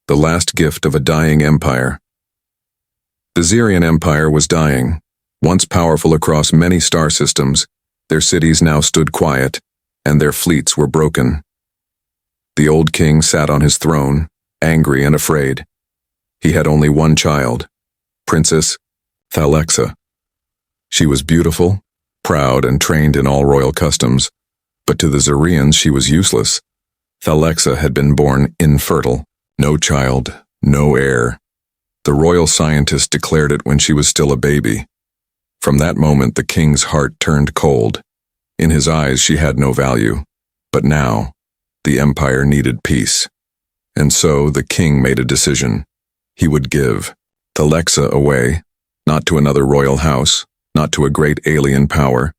The last gift of a dying empire. The Zirean Empire was dying. Once powerful across many star systems, their cities now stood quiet, and their fleets were broken. The old king sat on his throne, angry and afraid. He had only one child, Princess Thalexa. She was beautiful, proud, and trained in all royal customs, but to the Zireans she was useless. Thalexa had been born infertile. No child, no heir. The royal scientist declared it when she was still a baby. From that moment, the king's heart turned cold. In his eyes, she had no value. But now, the empire needed peace. And so, the king made a decision. He would give Thalexa away, not to another royal house, not to a great alien power,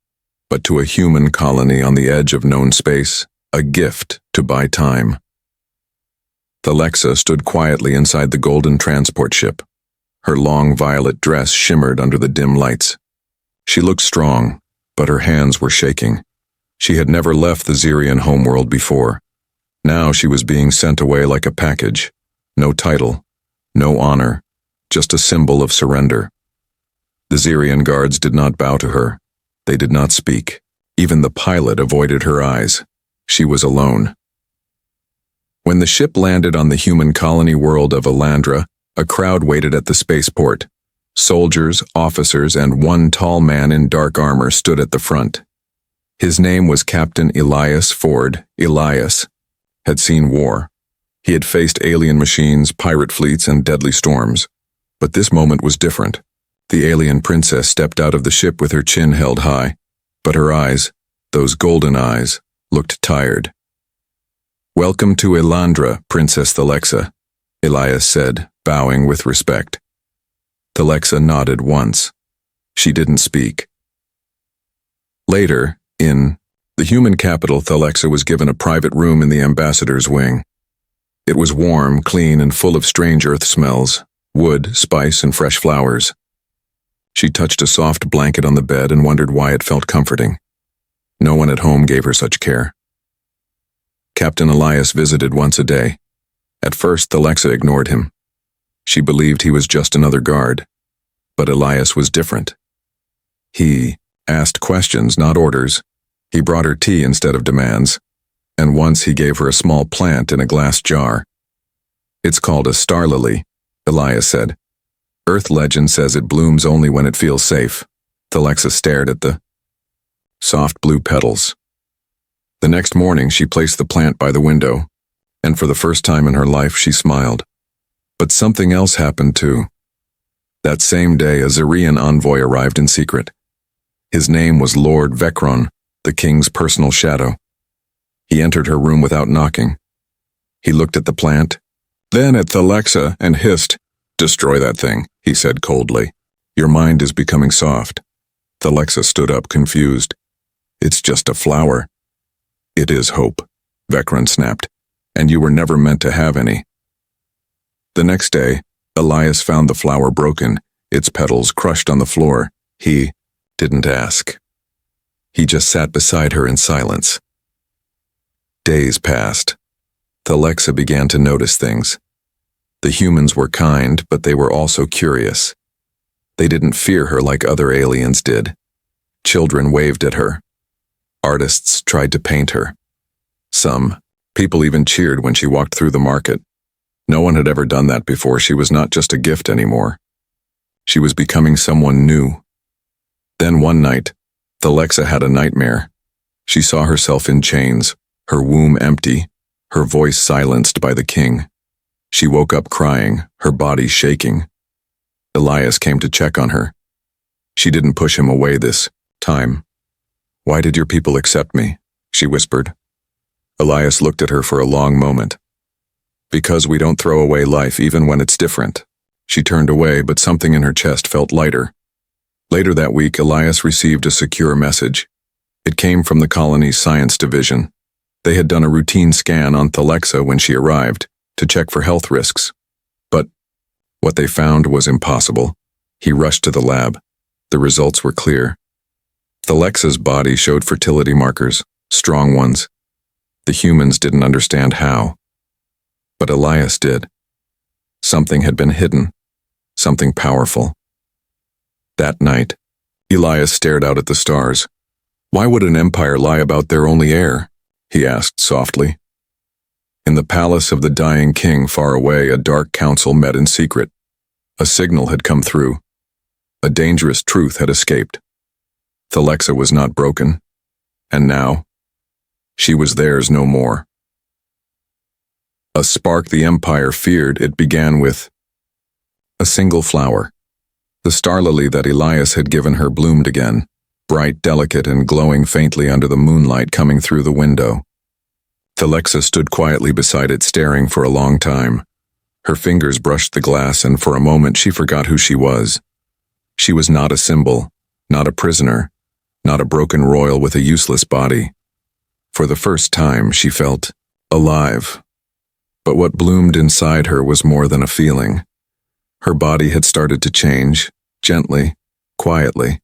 but to a human colony on the edge of known space, a gift to buy time. Thalexa stood quietly inside the golden transport ship. Her long violet dress shimmered under the dim lights. She looked strong, but her hands were shaking. She had never left the Zirean homeworld before. Now she was being sent away like a package. No title, no honor, just a symbol of surrender. The Zirean guards did not bow to her. They did not speak. Even the pilot avoided her eyes. She was alone. When the ship landed on the human colony world of Elandra, a crowd waited at the spaceport. Soldiers, officers, and one tall man in dark armor stood at the front. His name was Captain Elias Ford. Elias had seen war. He had faced alien machines, pirate fleets, and deadly storms. But this moment was different. The alien princess stepped out of the ship with her chin held high, but her eyes, those golden eyes, looked tired. "Welcome to Elandra, Princess Thalexa," Elias said, bowing with respect. Thalexa nodded once. She didn't speak. Later, in the human capital, Thalexa was given a private room in the ambassador's wing. It was warm, clean, and full of strange earth smells, wood, spice, and fresh flowers. She touched a soft blanket on the bed and wondered why it felt comforting. No one at home gave her such care. Captain Elias visited once a day. At first, Thalexa ignored him. She believed he was just another guard. But Elias was different. He asked questions, not orders. He brought her tea instead of demands. And once he gave her a small plant in a glass jar. "It's called a star lily," Elias said. "Earth legend says it blooms only when it feels safe." Thalexa stared at the soft blue petals. The next morning, she placed the plant by the window, and for the first time in her life, she smiled. But something else happened too. That same day, a Zirean envoy arrived in secret. His name was Lord Vekron, the king's personal shadow. He entered her room without knocking. He looked at the plant, then at Thalexa, and hissed, "Destroy that thing," he said coldly. "Your mind is becoming soft." Thalexa stood up, confused. "It's just a flower." "It is hope," Vekron snapped, "and you were never meant to have any." The next day, Elias found the flower broken, its petals crushed on the floor. He didn't ask. He just sat beside her in silence. Days passed. Thalexa began to notice things. The humans were kind, but they were also curious. They didn't fear her like other aliens did. Children waved at her. Artists tried to paint her. Some people even cheered when she walked through the market. No one had ever done that before. She was not just a gift anymore. She was becoming someone new. Then one night, Thalexa had a nightmare. She saw herself in chains, her womb empty, her voice silenced by the king. She woke up crying, her body shaking. Elias came to check on her. She didn't push him away this time. "Why did your people accept me?" she whispered. Elias looked at her for a long moment. "Because we don't throw away life even when it's different." She turned away, but something in her chest felt lighter. Later that week, Elias received a secure message. It came from the colony's science division. They had done a routine scan on Thalexa when she arrived, to check for health risks. But what they found was impossible. He rushed to the lab. The results were clear. Thalexa's body showed fertility markers, strong ones. The humans didn't understand how. But Elias did. Something had been hidden, something powerful. That night, Elias stared out at the stars. Why would an empire lie about their only heir? He asked softly. In the palace of the dying king far away, a dark council met in secret. A signal had come through. A dangerous truth had escaped. Thalexa was not broken, and now, she was theirs no more. A spark the empire feared, it began with a single flower. The star lily that Elias had given her bloomed again, bright, delicate, and glowing faintly under the moonlight coming through the window. Thalexa stood quietly beside it, staring for a long time. Her fingers brushed the glass, and for a moment she forgot who she was. She was not a symbol, not a prisoner, not a broken royal with a useless body. For the first time, she felt alive. But what bloomed inside her was more than a feeling. Her body had started to change, gently, quietly.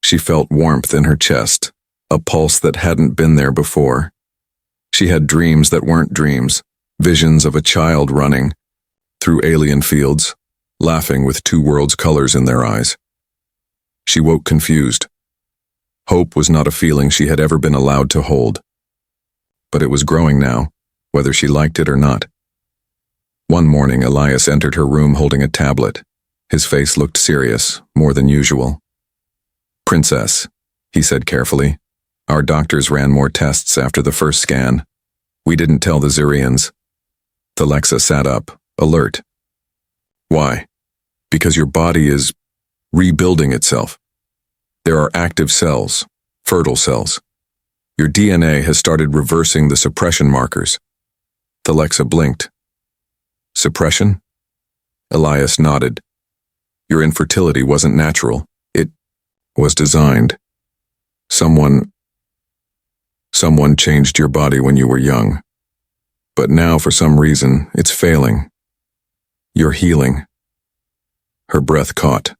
She felt warmth in her chest, a pulse that hadn't been there before. She had dreams that weren't dreams, visions of a child running through alien fields, laughing with two worlds' colors in their eyes. She woke confused. Hope was not a feeling she had ever been allowed to hold. But it was growing now, whether she liked it or not. One morning, Elias entered her room holding a tablet. His face looked serious, more than usual. "Princess," he said carefully, "our doctors ran more tests after the first scan. We didn't tell the Zireans." Thalexa sat up, alert. "Why?" "Because your body is rebuilding itself. There are active cells, fertile cells. Your DNA has started reversing the suppression markers." Thalexa blinked. "Suppression?" Elias nodded. "Your infertility wasn't natural. It was designed. Someone changed your body when you were young. But now, for some reason, it's failing. You're healing." Her breath caught.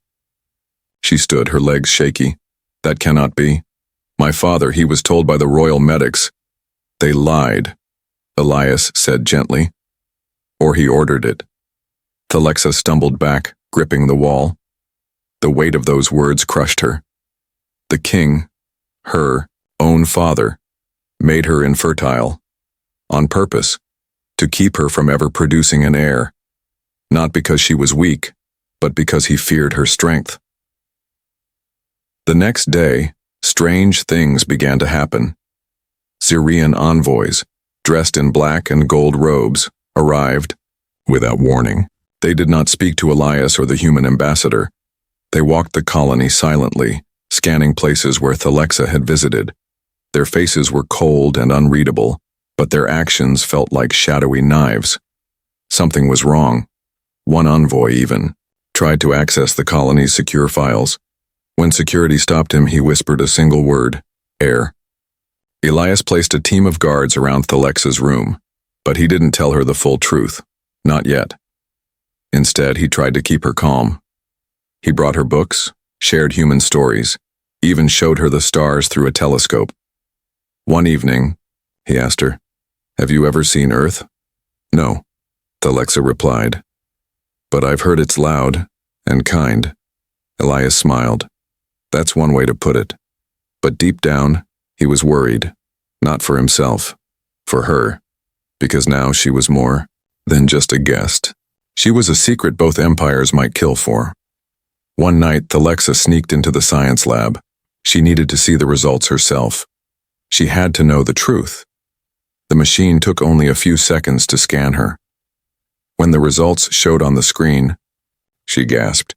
She stood, her legs shaky. "That cannot be. My father, he was told by the royal medics." "They lied," Elias said gently. "Or he ordered it." Thalexa stumbled back, gripping the wall. The weight of those words crushed her. The king, her own father, made her infertile. On purpose, to keep her from ever producing an heir. Not because she was weak, but because he feared her strength. The next day, strange things began to happen. Zirean envoys, dressed in black and gold robes, arrived. Without warning, they did not speak to Elias or the human ambassador. They walked the colony silently, scanning places where Thalexa had visited. Their faces were cold and unreadable, but their actions felt like shadowy knives. Something was wrong. One envoy, even, tried to access the colony's secure files. When security stopped him, he whispered a single word: "Heir." Elias placed a team of guards around Thalexa's room, but he didn't tell her the full truth. Not yet. Instead, he tried to keep her calm. He brought her books, shared human stories, even showed her the stars through a telescope. One evening, he asked her, "Have you ever seen Earth?" "No," Thalexa replied. "But I've heard it's loud and kind." Elias smiled. That's one way to put it. But deep down, he was worried. Not for himself, for her. Because now she was more than just a guest. She was a secret both empires might kill for. One night, Thalexa sneaked into the science lab. She needed to see the results herself. She had to know the truth. The machine took only a few seconds to scan her. When the results showed on the screen, she gasped.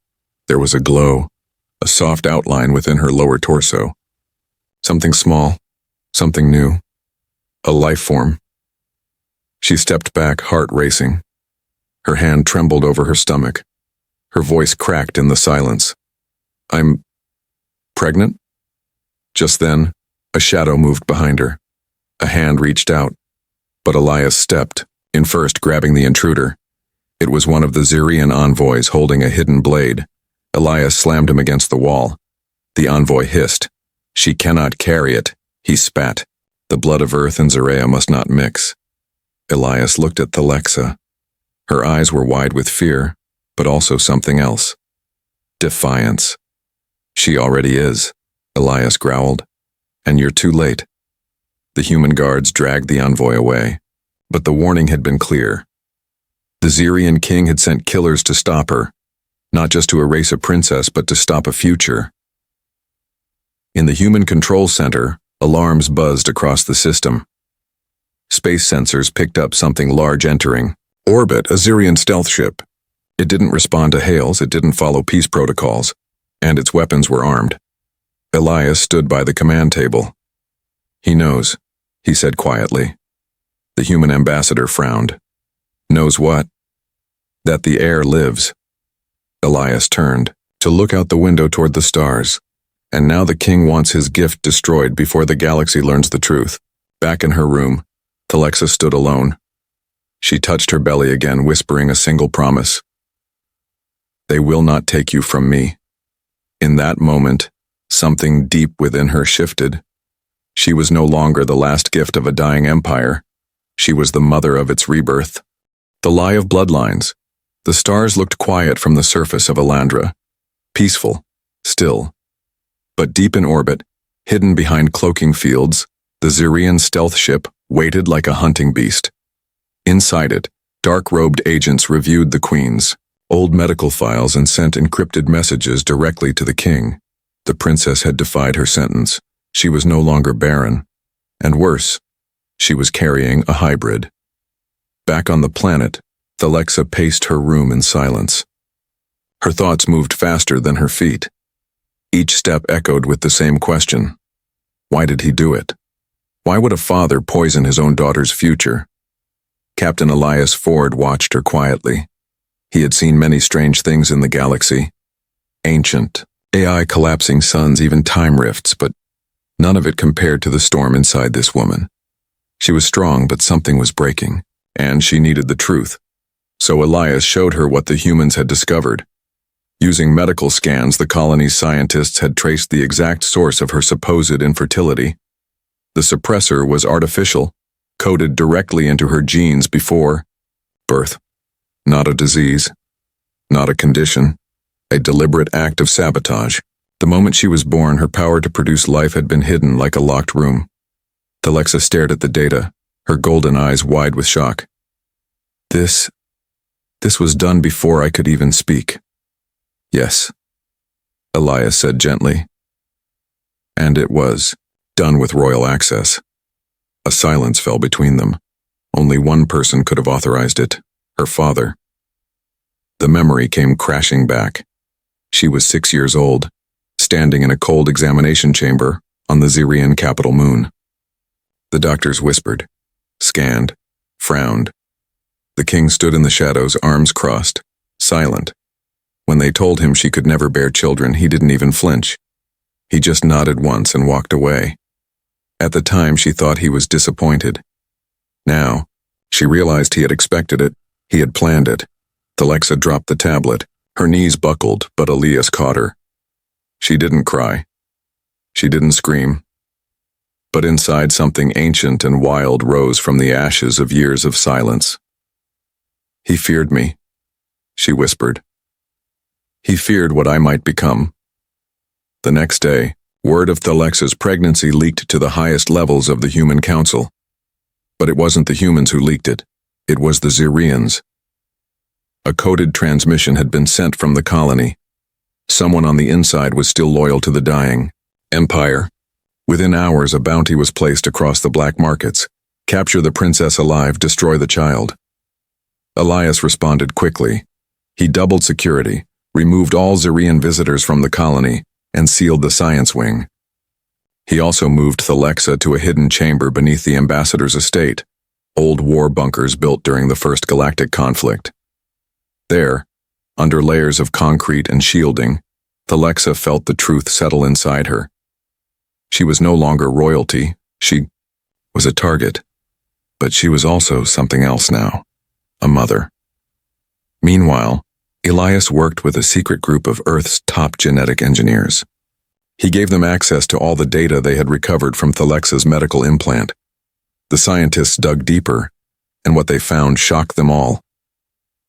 There was a glow, a soft outline within her lower torso. Something small, something new, a life form. She stepped back, heart racing. Her hand trembled over her stomach. Her voice cracked in the silence. "I'm pregnant?" Just then, a shadow moved behind her. A hand reached out, but Elias stepped, in first grabbing the intruder. It was one of the Zirean envoys holding a hidden blade. Elias slammed him against the wall. The envoy hissed. "She cannot carry it," he spat. "The blood of Earth and Zirea must not mix." Elias looked at Thalexa. Her eyes were wide with fear, but also something else. Defiance. She already is, Elias growled. And you're too late. The human guards dragged the envoy away, but the warning had been clear. The Zirean king had sent killers to stop her, not just to erase a princess, but to stop a future. In the human control center, alarms buzzed across the system. Space sensors picked up something large entering orbit, a Zirean stealth ship. It didn't respond to hails, it didn't follow peace protocols, and its weapons were armed. Elias stood by the command table. He knows, he said quietly. The human ambassador frowned. Knows what? That the heir lives. Elias turned to look out the window toward the stars. And now the king wants his gift destroyed before the galaxy learns the truth. Back in her room, Thalexa stood alone. She touched her belly again, whispering a single promise. They will not take you from me. In that moment, something deep within her shifted. She was no longer the last gift of a dying empire. She was the mother of its rebirth. The lie of bloodlines. The stars looked quiet from the surface of Elandra. Peaceful, still. But deep in orbit, hidden behind cloaking fields, the Zirean stealth ship waited like a hunting beast. Inside it, dark-robed agents reviewed the queen's old medical files and sent encrypted messages directly to the king. The princess had defied her sentence. She was no longer barren. And worse, she was carrying a hybrid. Back on the planet, Thalexa paced her room in silence. Her thoughts moved faster than her feet. Each step echoed with the same question. Why did he do it? Why would a father poison his own daughter's future? Captain Elias Ford watched her quietly. He had seen many strange things in the galaxy. Ancient, AI collapsing suns, even time rifts, but none of it compared to the storm inside this woman. She was strong, but something was breaking, and she needed the truth. So Elias showed her what the humans had discovered. Using medical scans, the colony's scientists had traced the exact source of her supposed infertility. The suppressor was artificial, coded directly into her genes before birth. Not a disease, not a condition, a deliberate act of sabotage. The moment she was born, her power to produce life had been hidden like a locked room. Thalexa stared at the data, her golden eyes wide with shock. This was done before I could even speak. Yes, Elias said gently. And it was done with royal access. A silence fell between them. Only one person could have authorized it, her father. The memory came crashing back. She was 6 years old, standing in a cold examination chamber on the Zirean capital moon. The doctors whispered, scanned, frowned. The king stood in the shadows, arms crossed, silent. When they told him she could never bear children, he didn't even flinch. He just nodded once and walked away. At the time, she thought he was disappointed. Now, she realized he had expected it, he had planned it. Thalexa dropped the tablet. Her knees buckled, but Elias caught her. She didn't cry. She didn't scream. But inside, something ancient and wild rose from the ashes of years of silence. He feared me, she whispered. He feared what I might become. The next day, word of Thalexa's pregnancy leaked to the highest levels of the Human Council. But it wasn't the humans who leaked it. It was the Zireans. A coded transmission had been sent from the colony. Someone on the inside was still loyal to the dying empire. Within hours, a bounty was placed across the black markets. Capture the princess alive, destroy the child. Elias responded quickly. He doubled security, removed all Zirean visitors from the colony, and sealed the science wing. He also moved Thalexa to a hidden chamber beneath the ambassador's estate, old war bunkers built during the First Galactic Conflict. There, under layers of concrete and shielding, Thalexa felt the truth settle inside her. She was no longer royalty, she was a target. But she was also something else now, a mother. Meanwhile, Elias worked with a secret group of Earth's top genetic engineers. He gave them access to all the data they had recovered from Thalexa's medical implant. The scientists dug deeper, and what they found shocked them all.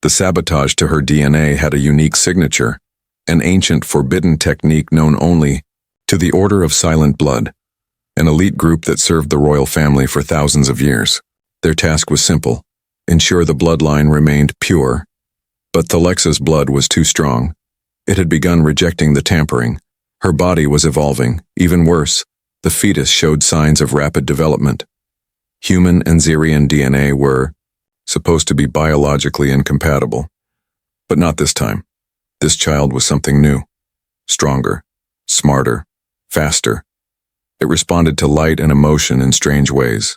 The sabotage to her DNA had a unique signature, an ancient forbidden technique known only to the Order of Silent Blood, an elite group that served the royal family for thousands of years. Their task was simple: ensure the bloodline remained pure. But Thalexa's blood was too strong. It had begun rejecting the tampering. Her body was evolving. Even worse, the fetus showed signs of rapid development. Human and Zirean DNA were supposed to be biologically incompatible. But not this time. This child was something new. Stronger, smarter, faster. It responded to light and emotion in strange ways.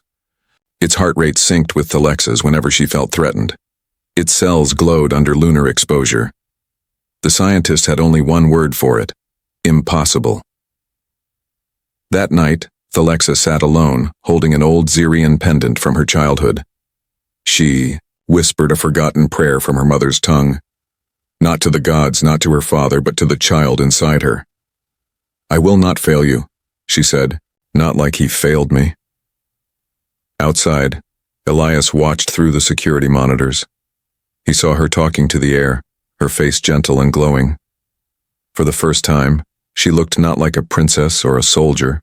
Its heart rate synced with Thalexa's whenever she felt threatened. Its cells glowed under lunar exposure. The scientist had only one word for it: impossible. That night, Thalexa sat alone, holding an old Zirean pendant from her childhood. She whispered a forgotten prayer from her mother's tongue. Not to the gods, not to her father, but to the child inside her. "I will not fail you," she said, "not like he failed me." Outside, Elias watched through the security monitors. He saw her talking to the air, her face gentle and glowing. For the first time, she looked not like a princess or a soldier,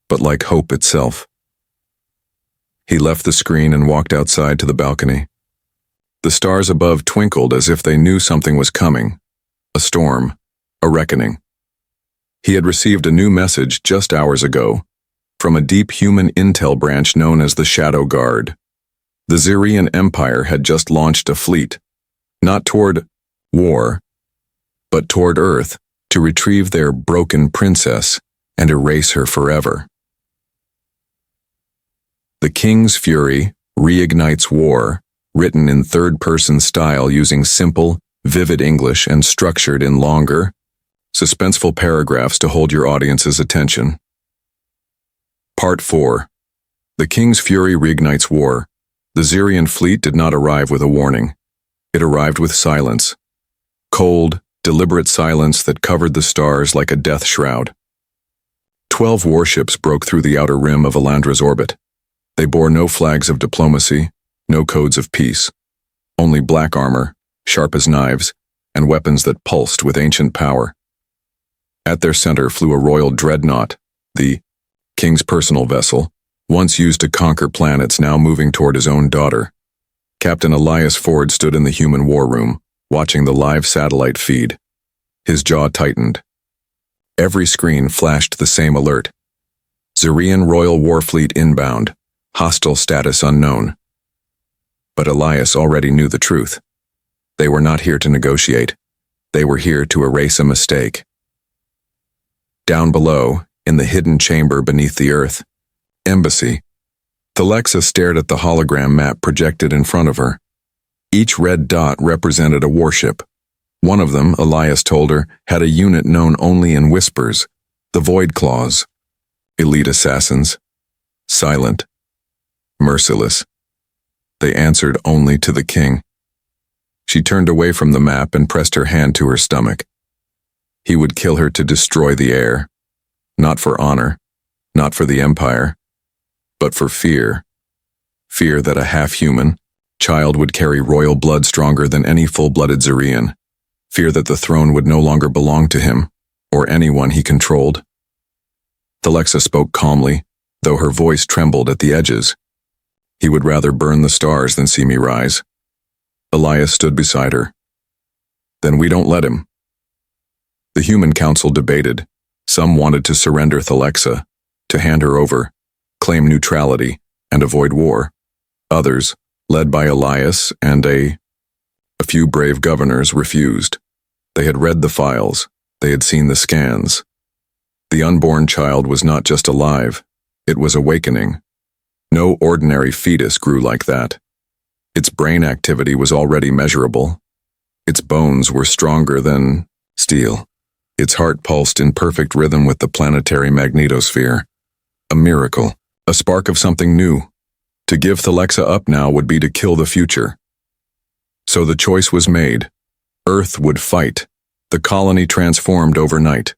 but like hope itself. He left the screen and walked outside to the balcony. The stars above twinkled as if they knew something was coming. A storm, a reckoning. He had received a new message just hours ago, from a deep human intel branch known as the Shadow Guard. The Zirean Empire had just launched a fleet, not toward war, but toward Earth, to retrieve their broken princess and erase her forever. The King's Fury reignites war, written in third-person style using simple, vivid English and structured in longer, suspenseful paragraphs to hold your audience's attention. Part 4. The King's Fury reignites war. The Zirean fleet did not arrive with a warning. It arrived with silence. Cold, deliberate silence that covered the stars like a death shroud. 12 warships broke through the outer rim of Elandra's orbit. They bore no flags of diplomacy, no codes of peace. Only black armor, sharp as knives, and weapons that pulsed with ancient power. At their center flew a royal dreadnought, the King's personal vessel, once used to conquer planets, now moving toward his own daughter. Captain Elias Ford stood in the human war room, watching the live satellite feed. His jaw tightened. Every screen flashed the same alert. Zirean Royal Warfleet inbound, hostile status unknown. But Elias already knew the truth. They were not here to negotiate. They were here to erase a mistake. Down below, in the hidden chamber beneath the earth, embassy, Thalexa stared at the hologram map projected in front of her. Each red dot represented a warship. One of them, Elias told her, had a unit known only in whispers, the Void Claws. Elite assassins. Silent. Merciless. They answered only to the king. She turned away from the map and pressed her hand to her stomach. He would kill her to destroy the heir. Not for honor, not for the empire, but for fear. Fear that a half-human child would carry royal blood stronger than any full-blooded Zirean. Fear that the throne would no longer belong to him, or anyone he controlled. Thalexa spoke calmly, though her voice trembled at the edges. He would rather burn the stars than see me rise. Elias stood beside her. Then we don't let him. The human council debated. Some wanted to surrender Thalexa, to hand her over, claim neutrality, and avoid war. Others, led by Elias and a few brave governors, refused. They had read the files. They had seen the scans. The unborn child was not just alive. It was awakening. No ordinary fetus grew like that. Its brain activity was already measurable. Its bones were stronger than steel. Its heart pulsed in perfect rhythm with the planetary magnetosphere. A miracle, a spark of something new. To give Thalexa up now would be to kill the future. So the choice was made. Earth would fight. The colony transformed overnight.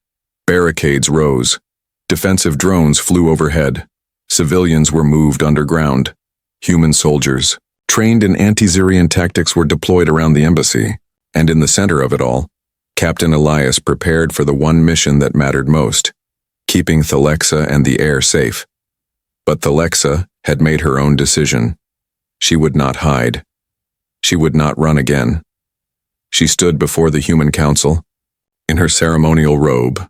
Barricades rose. Defensive drones flew overhead. Civilians were moved underground. Human soldiers, Trained in anti-Zirean tactics were deployed around the embassy, and in the center of it all, Captain Elias prepared for the one mission that mattered most, keeping Thalexa and the heir safe. But Thalexa had made her own decision. She would not hide. She would not run again. She stood before the human council, in her ceremonial robe,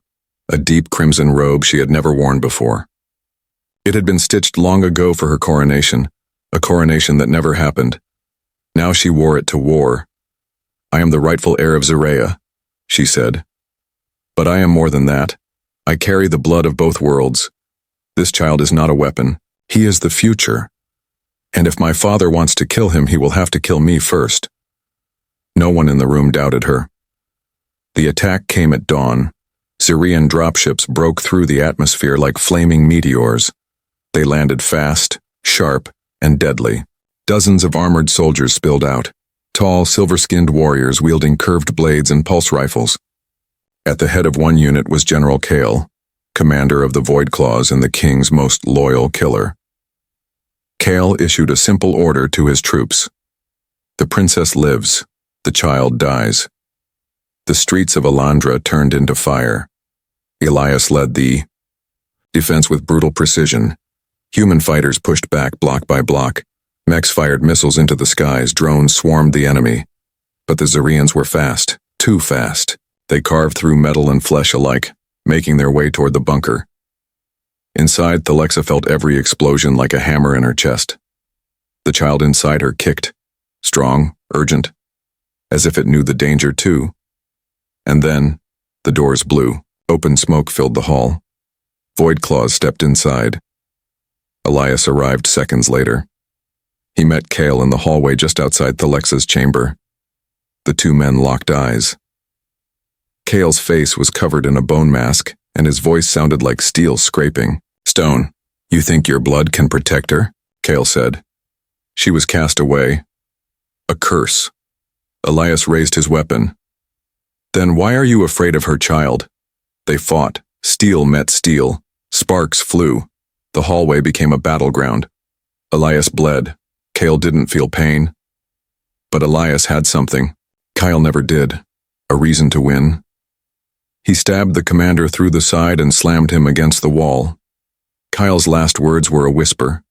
a deep crimson robe she had never worn before. It had been stitched long ago for her coronation, a coronation that never happened. Now she wore it to war. "I am the rightful heir of Zirean," she said. "But I am more than that. I carry the blood of both worlds. This child is not a weapon. He is the future. And if my father wants to kill him, he will have to kill me first." No one in the room doubted her. The attack came at dawn. Zirean dropships broke through the atmosphere like flaming meteors. They landed fast, sharp, and deadly. Dozens of armored soldiers spilled out, tall, silver-skinned warriors wielding curved blades and pulse rifles. At the head of one unit was General Kale, commander of the Void Claws and the king's most loyal killer. Kale issued a simple order to his troops. The princess lives, the child dies. The streets of Alandra turned into fire. Elias led the defense with brutal precision. Human fighters pushed back block by block. Mechs fired missiles into the skies, drones swarmed the enemy. But the Zireans were fast, too fast. They carved through metal and flesh alike, making their way toward the bunker. Inside, Thalexa felt every explosion like a hammer in her chest. The child inside her kicked, strong, urgent, as if it knew the danger too. And then, the doors blew. Open smoke filled the hall. Void Claws stepped inside. Elias arrived seconds later. He met Kale in the hallway just outside Thalexa's chamber. The two men locked eyes. Kale's face was covered in a bone mask, and his voice sounded like steel scraping. "Stone, you think your blood can protect her?" Kale said. "She was cast away. A curse." Elias raised his weapon. "Then why are you afraid of her child?" They fought. Steel met steel. Sparks flew. The hallway became a battleground. Elias bled. Kale didn't feel pain. But Elias had something. Kyle never did. A reason to win. He stabbed the commander through the side and slammed him against the wall. Kyle's last words were a whisper.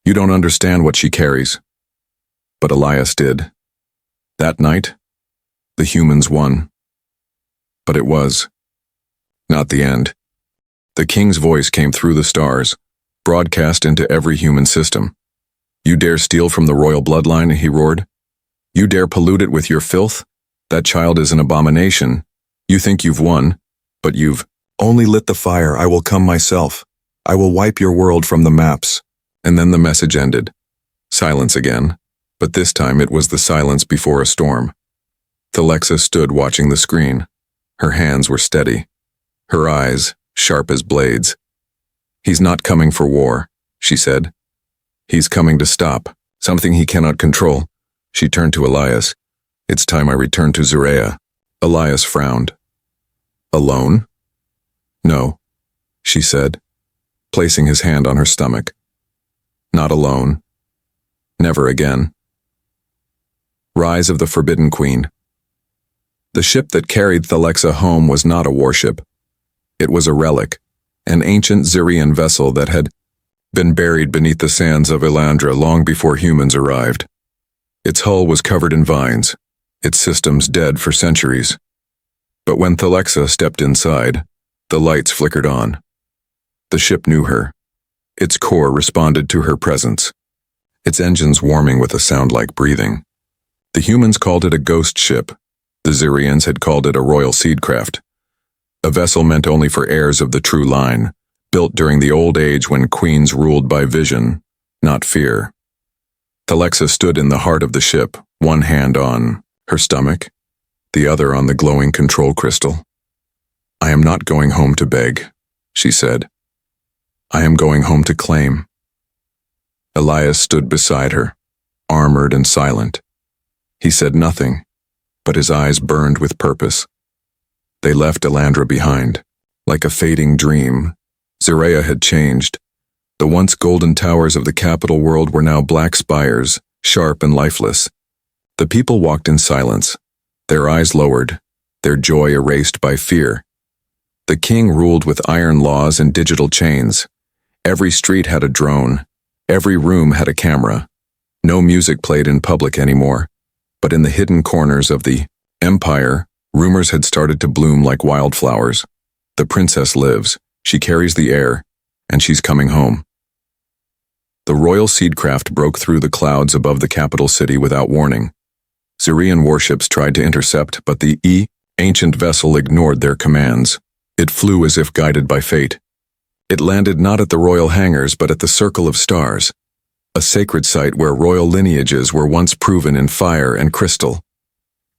"You don't understand what she carries." But Elias did. That night, the humans won. But it was not the end. The king's voice came through the stars, broadcast into every human system. "You dare steal from the royal bloodline," he roared. "You dare pollute it with your filth? That child is an abomination. You think you've won, but you've only lit the fire. I will come myself. I will wipe your world from the maps." And then the message ended. Silence again, but this time it was the silence before a storm. Thalexa stood watching the screen. Her hands were steady. Her eyes, sharp as blades. "He's not coming for war," she said. "He's coming to stop, something he cannot control." She turned to Elias. "It's time I returned to Zirean." Elias frowned. "Alone?" "No," she said, placing his hand on her stomach. "Not alone. Never again." Rise of the Forbidden Queen. The ship that carried Thalexa home was not a warship. It was a relic, an ancient Zirean vessel that had been buried beneath the sands of Alandra long before humans arrived. Its hull was covered in vines, its systems dead for centuries. But when Thalexa stepped inside, the lights flickered on. The ship knew her. Its core responded to her presence, its engines warming with a sound like breathing. The humans called it a ghost ship. The Zireans had called it a royal seedcraft. A vessel meant only for heirs of the true line, built during the old age when queens ruled by vision, not fear. Thalexa stood in the heart of the ship, one hand on her stomach, the other on the glowing control crystal. "I am not going home to beg," she said. "I am going home to claim." Elias stood beside her, armored and silent. He said nothing, but his eyes burned with purpose. They left Alandra behind, like a fading dream. Zirean had changed. The once golden towers of the capital world were now black spires, sharp and lifeless. The people walked in silence, their eyes lowered, their joy erased by fear. The king ruled with iron laws and digital chains. Every street had a drone. Every room had a camera. No music played in public anymore, but in the hidden corners of the empire, rumors had started to bloom like wildflowers. The princess lives, she carries the air, and she's coming home. The royal seedcraft broke through the clouds above the capital city without warning. Zirean warships tried to intercept, but the ancient vessel ignored their commands. It flew as if guided by fate. It landed not at the royal hangars but at the Circle of Stars, a sacred site where royal lineages were once proven in fire and crystal.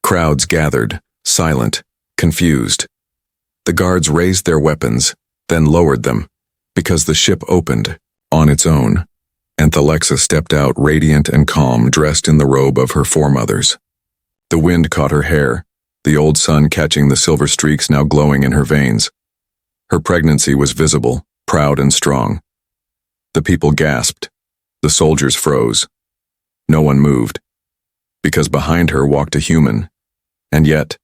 Crowds gathered, silent, confused. The guards raised their weapons, then lowered them, because the ship opened, on its own, and Thalexa stepped out radiant and calm, dressed in the robe of her foremothers. The wind caught her hair, the old sun catching the silver streaks now glowing in her veins. Her pregnancy was visible, proud and strong. The people gasped. The soldiers froze. No one moved, because behind her walked a human, and yet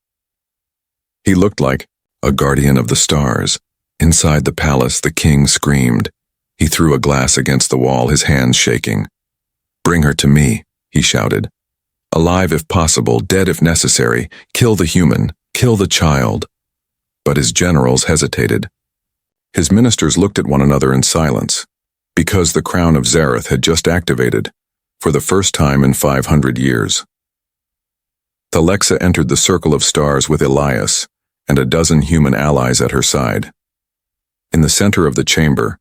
he looked like a guardian of the stars. Inside the palace, the king screamed. He threw a glass against the wall, his hands shaking. "Bring her to me," he shouted. "Alive if possible, dead if necessary. Kill the human, kill the child." But his generals hesitated. His ministers looked at one another in silence, because the crown of Zareth had just activated, for the first time in 500 years. Thalexa entered the Circle of Stars with Elias and a dozen human allies at her side. In the center of the chamber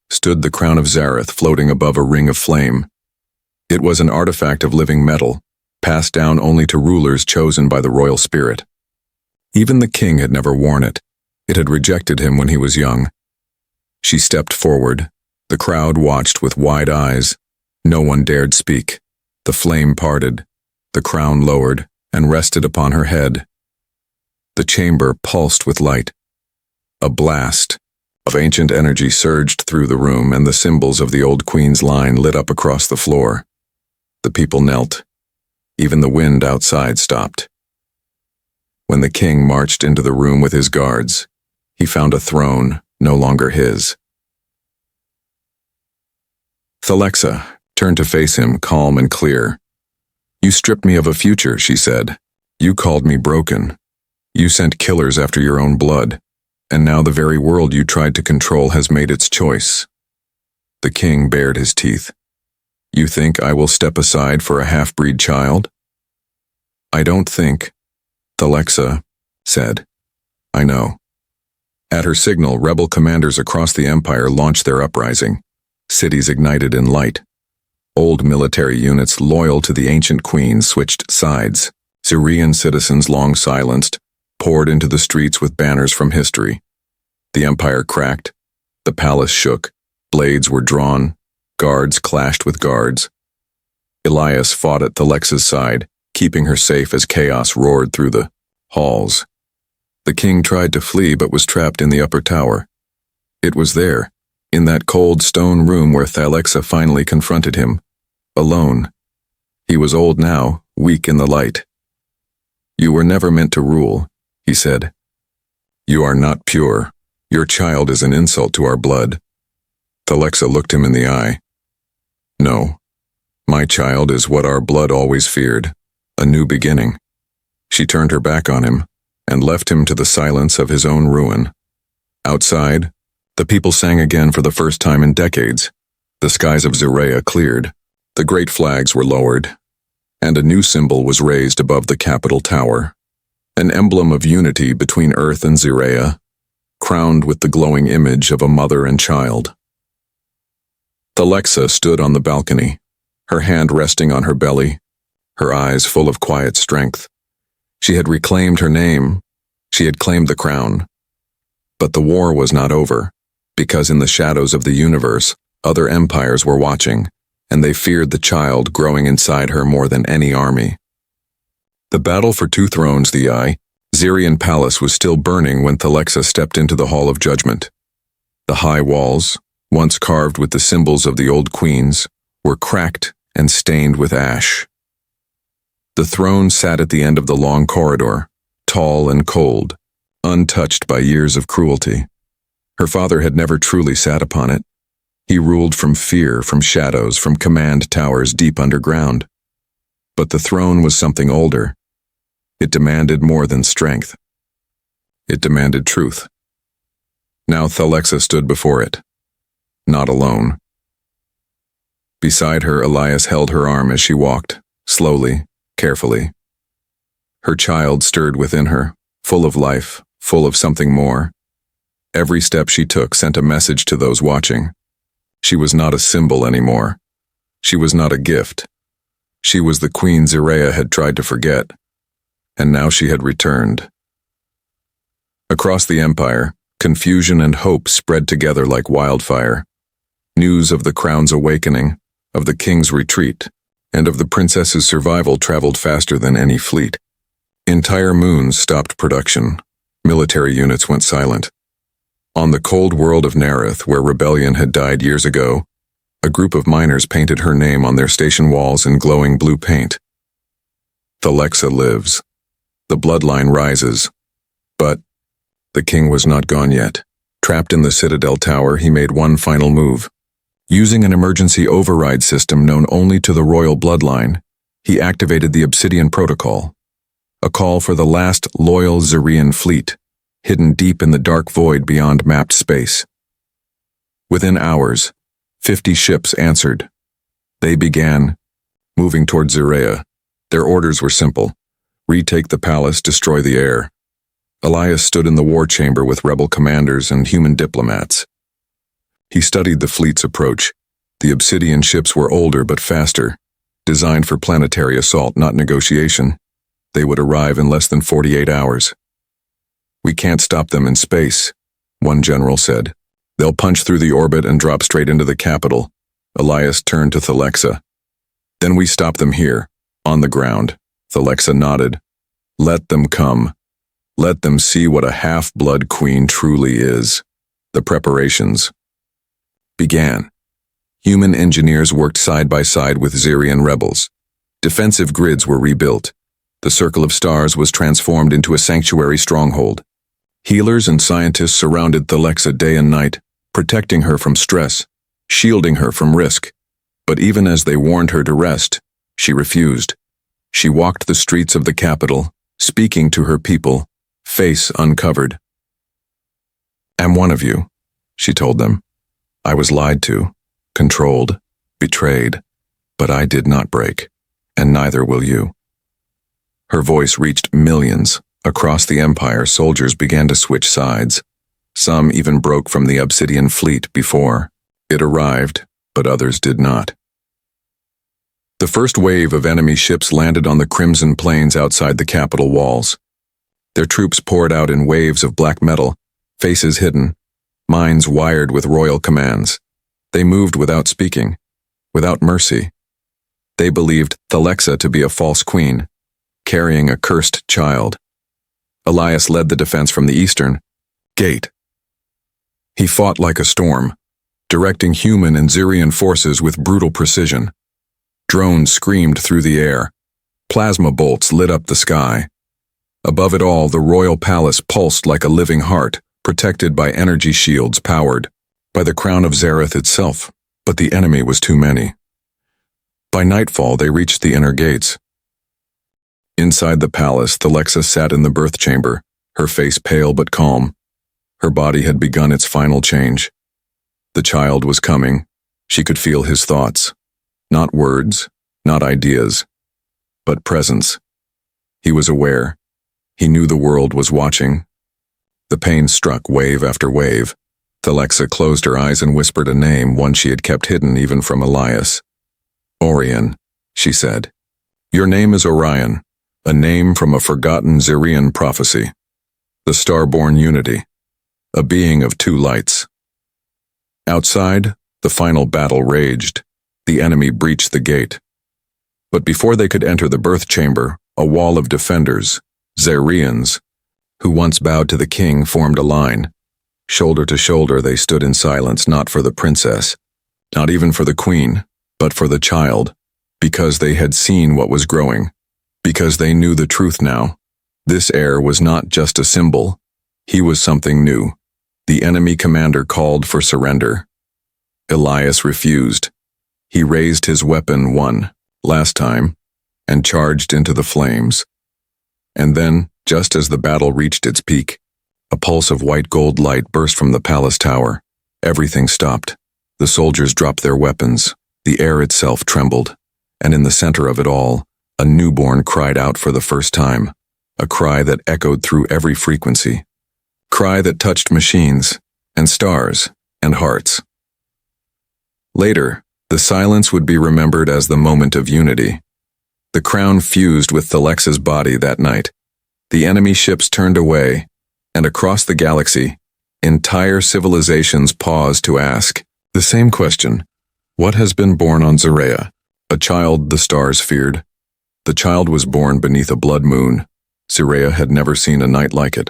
stood the crown of Zareth floating above a ring of flame. It was an artifact of living metal, passed down only to rulers chosen by the royal spirit. Even the king had never worn it. It had rejected him when he was young. She stepped forward. The crowd watched with wide eyes. No one dared speak. The flame parted. The crown lowered and rested upon her head. The chamber pulsed with light. A blast of ancient energy surged through the room, and the symbols of the old queen's line lit up across the floor. The people knelt. Even the wind outside stopped. When the king marched into the room with his guards, he found a throne no longer his. Thalexa turned to face him, calm and clear. "You stripped me of a future," she said. "You called me broken. You sent killers after your own blood, and now the very world you tried to control has made its choice." The king bared his teeth. "You think I will step aside for a half-breed child?" "I don't think," Thalexa said. "I know." At her signal, rebel commanders across the empire launched their uprising. Cities ignited in light. Old military units loyal to the ancient queen switched sides. Zirean citizens, long silenced, poured into the streets with banners from history. The empire cracked. The palace shook. Blades were drawn. Guards clashed with guards. Elias fought at Thalexa's side, keeping her safe as chaos roared through the halls. The king tried to flee but was trapped in the upper tower. It was there, in that cold stone room, where Thalexa finally confronted him, alone. He was old now, weak in the light. "You were never meant to rule," he said. "You are not pure. Your child is an insult to our blood." Thalexa looked him in the eye. "No, my child is what our blood always feared, a new beginning." She turned her back on him and left him to the silence of his own ruin. Outside, the people sang again for the first time in decades. The skies of Zirean cleared, the great flags were lowered, and a new symbol was raised above the capital tower, an emblem of unity between Earth and Zirean, crowned with the glowing image of a mother and child. Thalexa stood on the balcony, her hand resting on her belly, her eyes full of quiet strength. She had reclaimed her name. She had claimed the crown. But the war was not over, because in the shadows of the universe, other empires were watching, and they feared the child growing inside her more than any army. The battle for two thrones, the Zirean palace, was still burning when Thalexa stepped into the Hall of Judgment. The high walls, once carved with the symbols of the old queens, were cracked and stained with ash. The throne sat at the end of the long corridor, tall and cold, untouched by years of cruelty. Her father had never truly sat upon it. He ruled from fear, from shadows, from command towers deep underground. But the throne was something older. It demanded more than strength. It demanded truth. Now Thalexa stood before it, not alone. Beside her, Elias held her arm as she walked, slowly, carefully. Her child stirred within her, full of life, full of something more. Every step she took sent a message to those watching. She was not a symbol anymore. She was not a gift. She was the queen Zirean had tried to forget, and now she had returned. Across the empire, confusion and hope spread together like wildfire. News of the crown's awakening, of the king's retreat, and of the princess's survival traveled faster than any fleet. Entire moons stopped production. Military units went silent. On the cold world of Nerith, where rebellion had died years ago, a group of miners painted her name on their station walls in glowing blue paint. Thalexa lives. The bloodline rises. But the king was not gone yet. Trapped in the Citadel Tower, he made one final move. Using an emergency override system known only to the royal bloodline, he activated the Obsidian Protocol, a call for the last loyal Zirean fleet, hidden deep in the dark void beyond mapped space. Within hours, 50 ships answered. They began moving toward Zirean. Their orders were simple: retake the palace, destroy the air. Elias stood in the war chamber with rebel commanders and human diplomats. He studied the fleet's approach. The Obsidian ships were older but faster, designed for planetary assault, not negotiation. They would arrive in less than 48 hours. "We can't stop them in space," one general said. "They'll punch through the orbit and drop straight into the capital." Elias turned to Thalexa. "Then we stop them here, on the ground." Thalexa nodded. "Let them come. Let them see what a half-blood queen truly is." The preparations began. Human engineers worked side by side with Zirean rebels. Defensive grids were rebuilt. The Circle of Stars was transformed into a sanctuary stronghold. Healers and scientists surrounded Thalexa day and night, protecting her from stress, shielding her from risk. But even as they warned her to rest, she refused. She walked the streets of the capital, speaking to her people, face uncovered. "I'm one of you," she told them. "I was lied to, controlled, betrayed, but I did not break, and neither will you." Her voice reached millions. Across the empire, soldiers began to switch sides. Some even broke from the Obsidian fleet before it arrived, but others did not. The first wave of enemy ships landed on the crimson plains outside the capital walls. Their troops poured out in waves of black metal, faces hidden, minds wired with royal commands. They moved without speaking, without mercy. They believed Thalexa to be a false queen, carrying a cursed child. Elias led the defense from the eastern gate. He fought like a storm, directing human and Zirean forces with brutal precision. Drones screamed through the air. Plasma bolts lit up the sky. Above it all, the royal palace pulsed like a living heart, protected by energy shields powered by the crown of Zareth itself, but the enemy was too many. By nightfall, they reached the inner gates. Inside the palace, Thalexa sat in the birth chamber, her face pale but calm. Her body had begun its final change. The child was coming. She could feel his thoughts. Not words, not ideas, but presence. He was aware. He knew the world was watching. The pain struck wave after wave. Thalexa closed her eyes and whispered a name, one she had kept hidden even from Elias. "Orion," she said. "Your name is Orion, a name from a forgotten Zirean prophecy. The star-born unity, a being of two lights." Outside, the final battle raged. The enemy breached the gate. But before they could enter the birth chamber, a wall of defenders, Zireans, who once bowed to the king, formed a line. Shoulder to shoulder they stood in silence, not for the princess, not even for the queen, but for the child. Because they had seen what was growing. Because they knew the truth now. This heir was not just a symbol. He was something new. The enemy commander called for surrender. Elias refused. He raised his weapon last time, and charged into the flames. And then, just as the battle reached its peak, a pulse of white gold light burst from the palace tower. Everything stopped. The soldiers dropped their weapons. The air itself trembled. And in the center of it all, a newborn cried out for the first time. A cry that echoed through every frequency. Cry that touched machines, and stars, and hearts. Later, the silence would be remembered as the moment of unity. The crown fused with Thalexa's body that night. The enemy ships turned away, and across the galaxy, entire civilizations paused to ask the same question. What has been born on Zirean? A child the stars feared. The child was born beneath a blood moon. Zirean had never seen a night like it.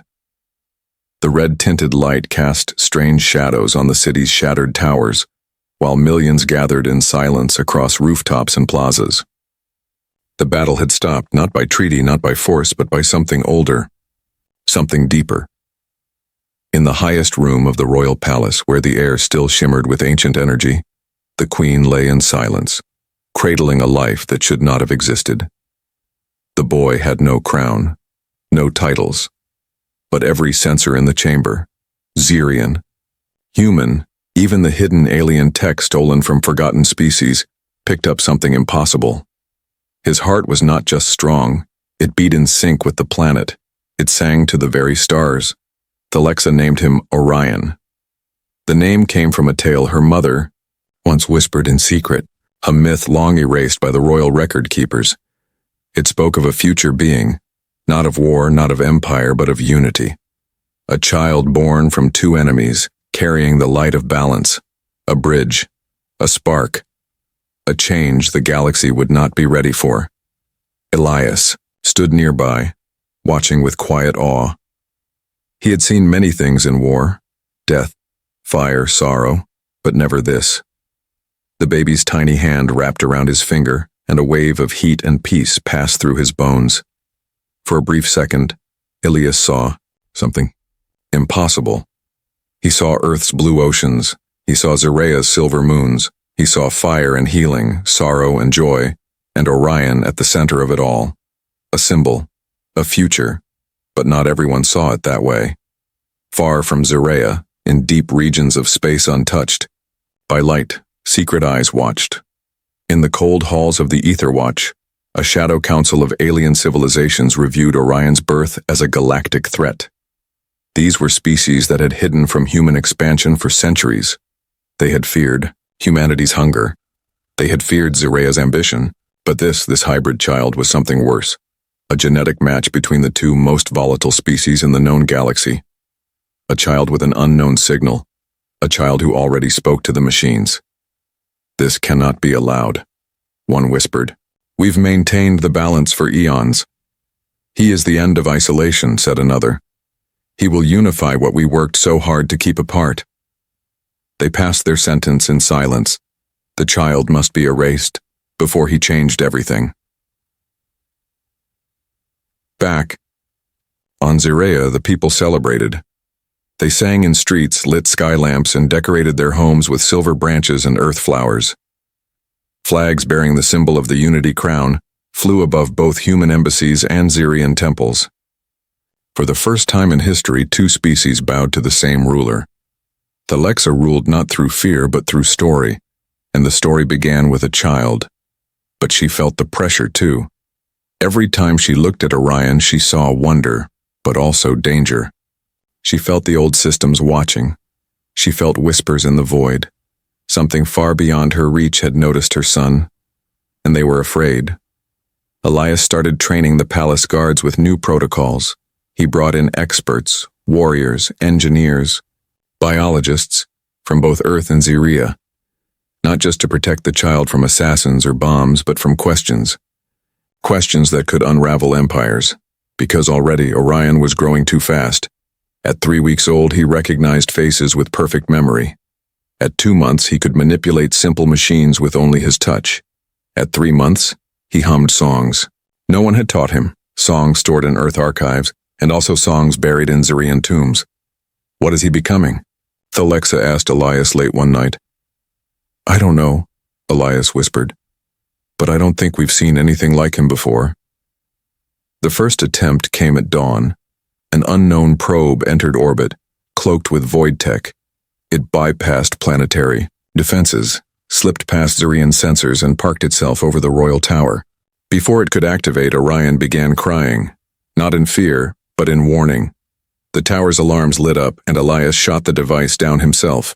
The red-tinted light cast strange shadows on the city's shattered towers, while millions gathered in silence across rooftops and plazas. The battle had stopped, not by treaty, not by force, but by something older, something deeper. In the highest room of the royal palace, where the air still shimmered with ancient energy, the queen lay in silence, cradling a life that should not have existed. The boy had no crown, no titles, but every sensor in the chamber, Zirean, human, even the hidden alien tech stolen from forgotten species, picked up something impossible. His heart was not just strong, it beat in sync with the planet. It sang to the very stars. Thalexa named him Orion. The name came from a tale her mother once whispered in secret, a myth long erased by the royal record keepers. It spoke of a future being, not of war, not of empire, but of unity. A child born from two enemies, carrying the light of balance, a bridge, a spark, a change the galaxy would not be ready for. Elias stood nearby, watching with quiet awe. He had seen many things in war, death, fire, sorrow, but never this. The baby's tiny hand wrapped around his finger, and a wave of heat and peace passed through his bones. For a brief second, Elias saw something impossible. He saw Earth's blue oceans. He saw Zirea's silver moons. He saw fire and healing, sorrow and joy, and Orion at the center of it all. A symbol, a future, but not everyone saw it that way. Far from Zirean, in deep regions of space untouched, by light, secret eyes watched. In the cold halls of the Ether Watch, a shadow council of alien civilizations reviewed Orion's birth as a galactic threat. These were species that had hidden from human expansion for centuries. They had feared humanity's hunger. They had feared Zirea's ambition, but this hybrid child was something worse. A genetic match between the two most volatile species in the known galaxy. A child with an unknown signal. A child who already spoke to the machines. This cannot be allowed, one whispered. We've maintained the balance for eons. He is the end of isolation, said another. He will unify what we worked so hard to keep apart. They passed their sentence in silence. The child must be erased before he changed everything. Back on Zirean, the people celebrated. They sang in streets, lit sky lamps, and decorated their homes with silver branches and earth flowers. Flags bearing the symbol of the Unity Crown flew above both human embassies and Zirean temples. For the first time in history, two species bowed to the same ruler. Thalexa ruled not through fear but through story, and the story began with a child. But she felt the pressure too. Every time she looked at Orion, she saw wonder, but also danger. She felt the old systems watching. She felt whispers in the void. Something far beyond her reach had noticed her son, and they were afraid. Elias started training the palace guards with new protocols. He brought in experts, warriors, engineers, biologists from both Earth and Zirean, not just to protect the child from assassins or bombs, but from questions. Questions that could unravel empires, because already Orion was growing too fast. At 3 weeks old, he recognized faces with perfect memory. At 2 months, he could manipulate simple machines with only his touch. At 3 months, he hummed songs. No one had taught him, songs stored in Earth archives, and also songs buried in Zirean tombs. What is he becoming? Thalexa asked Elias late one night. I don't know, Elias whispered. But I don't think we've seen anything like him before. The first attempt came at dawn. An unknown probe entered orbit, cloaked with void tech. It bypassed planetary defenses, slipped past Zirean sensors and parked itself over the Royal Tower. Before it could activate, Orion began crying, not in fear, but in warning. The tower's alarms lit up and Elias shot the device down himself.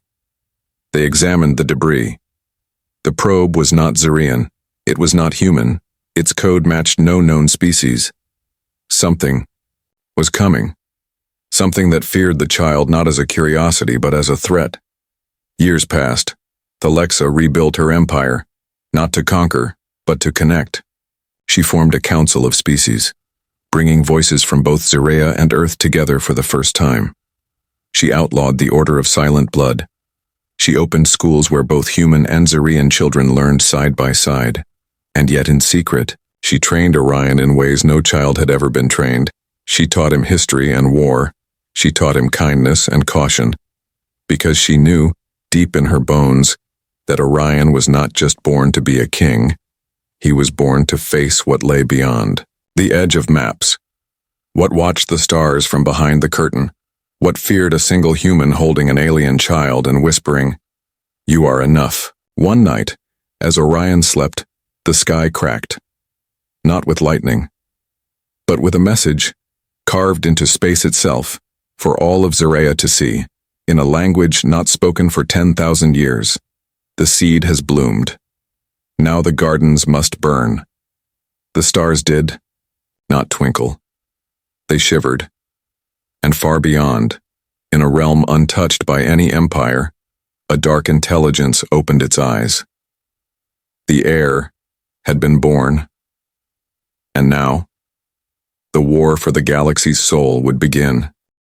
They examined the debris. The probe was not Zirean. It was not human. Its code matched no known species. Something was coming. Something that feared the child not as a curiosity but as a threat. Years passed. Thalexa rebuilt her empire, not to conquer, but to connect. She formed a council of species, bringing voices from both Zirea and Earth together for the first time. She outlawed the Order of Silent Blood. She opened schools where both human and Zirean children learned side by side. And yet in secret, she trained Orion in ways no child had ever been trained. She taught him history and war. She taught him kindness and caution. Because she knew, deep in her bones, that Orion was not just born to be a king. He was born to face what lay beyond. The edge of maps. What watched the stars from behind the curtain? What feared a single human holding an alien child and whispering, "You are enough." One night, as Orion slept, the sky cracked. Not with lightning, but with a message, carved into space itself, for all of Zirea to see, in a language not spoken for 10,000 years. The seed has bloomed. Now the gardens must burn. The stars did not twinkle. They shivered. And far beyond, in a realm untouched by any empire, a dark intelligence opened its eyes. The heir had been born. And now, the war for the galaxy's soul would begin.